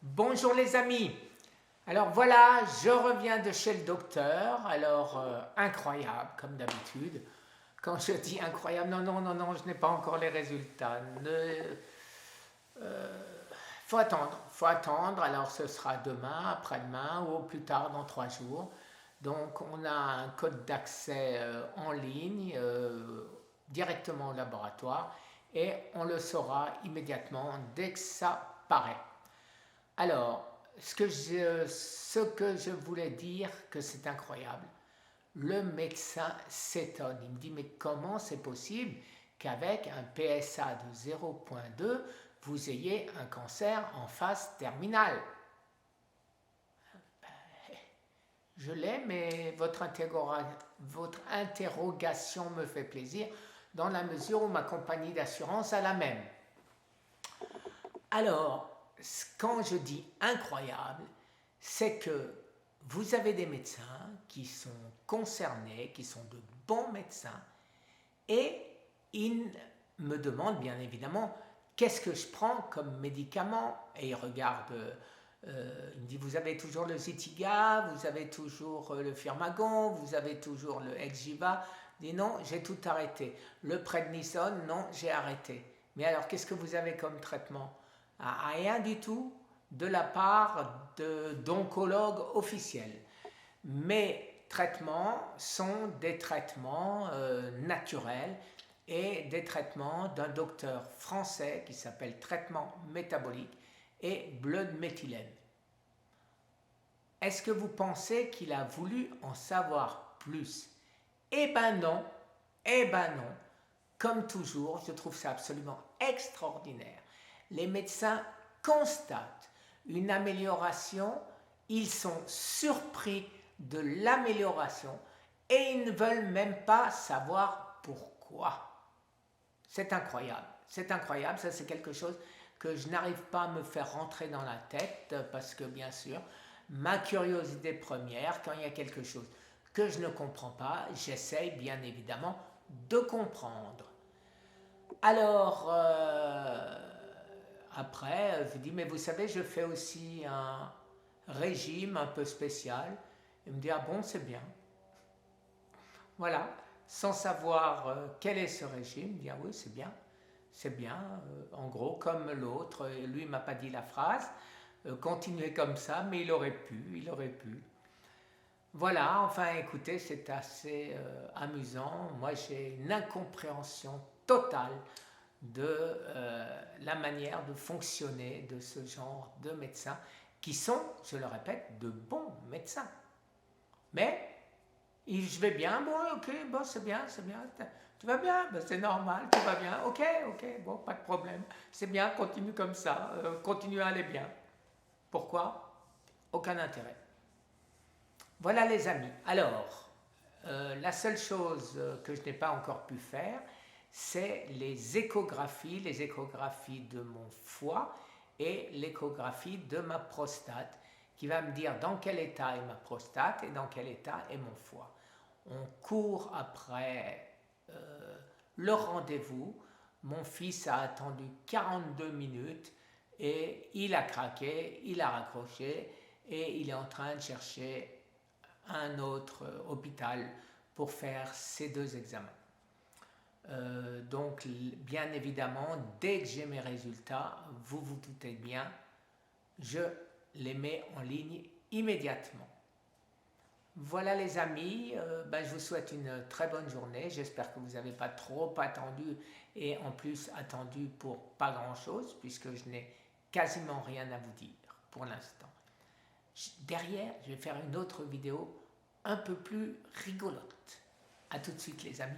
Bonjour les amis. Alors voilà, je reviens de chez le docteur. Alors incroyable comme d'habitude. Quand je dis incroyable, non, non, non, non, je n'ai pas encore les résultats. Faut attendre, faut attendre. Alors ce sera demain, après-demain ou au plus tard dans 3 jours. Donc on a un code d'accès en ligne directement au laboratoire et on le saura immédiatement dès que ça paraît. Alors, ce que je voulais dire, que c'est incroyable, le médecin s'étonne. Il me dit, mais comment c'est possible qu'avec un PSA de 0,2, vous ayez un cancer en phase terminale? Je l'ai, mais votre interrogation me fait plaisir dans la mesure où ma compagnie d'assurance a la même. Alors, quand je dis incroyable, c'est que vous avez des médecins qui sont concernés, qui sont de bons médecins, et ils me demandent bien évidemment qu'est-ce que je prends comme médicament. Et ils regardent, il me dit, vous avez toujours le Zytiga, vous avez toujours le Firmagon, vous avez toujours le Exgiva. Je dis non, j'ai tout arrêté. Le prednisone, non, j'ai arrêté. Mais alors, qu'est-ce que vous avez comme traitement? Rien du tout de la part d'oncologues officiels. Mes traitements sont des traitements naturels et des traitements d'un docteur français qui s'appelle traitement métabolique et blood méthylène. Est-ce que vous pensez qu'il a voulu en savoir plus? Eh ben non, eh ben non. Comme toujours, je trouve ça absolument extraordinaire. Les médecins constatent une amélioration, ils sont surpris de l'amélioration et ils ne veulent même pas savoir pourquoi. C'est incroyable, ça c'est quelque chose que je n'arrive pas à me faire rentrer dans la tête parce que bien sûr, ma curiosité première, quand il y a quelque chose que je ne comprends pas, j'essaye bien évidemment de comprendre. Alors, après, je dis, mais vous savez, je fais aussi un régime un peu spécial. Il me dit, ah bon, c'est bien. Voilà, sans savoir quel est ce régime, il me dit, ah oui, c'est bien, en gros, comme l'autre. Lui, il ne m'a pas dit la phrase, continuez comme ça, mais il aurait pu. Voilà, enfin, écoutez, c'est assez amusant. Moi, j'ai une incompréhension totale de la manière de fonctionner de ce genre de médecins qui sont, je le répète, de bons médecins. Mais je vais bien, bon, ok, bon, c'est bien, tu vas bien, ben, c'est normal, tu vas bien, ok, bon, pas de problème, c'est bien, continue comme ça, continue à aller bien. Pourquoi? Aucun intérêt. Voilà les amis. Alors, la seule chose que je n'ai pas encore pu faire, c'est les échographies de mon foie et l'échographie de ma prostate, qui va me dire dans quel état est ma prostate et dans quel état est mon foie. On court après le rendez-vous. Mon fils a attendu 42 minutes et il a craqué, il a raccroché et il est en train de chercher un autre hôpital pour faire ces 2 examens. Donc bien évidemment, dès que j'ai mes résultats, vous vous doutez bien, je les mets en ligne immédiatement. Voilà les amis, je vous souhaite une très bonne journée, j'espère que vous n'avez pas trop attendu et en plus attendu pour pas grand chose puisque je n'ai quasiment rien à vous dire pour l'instant. Derrière, je vais faire une autre vidéo un peu plus rigolote. A tout de suite les amis.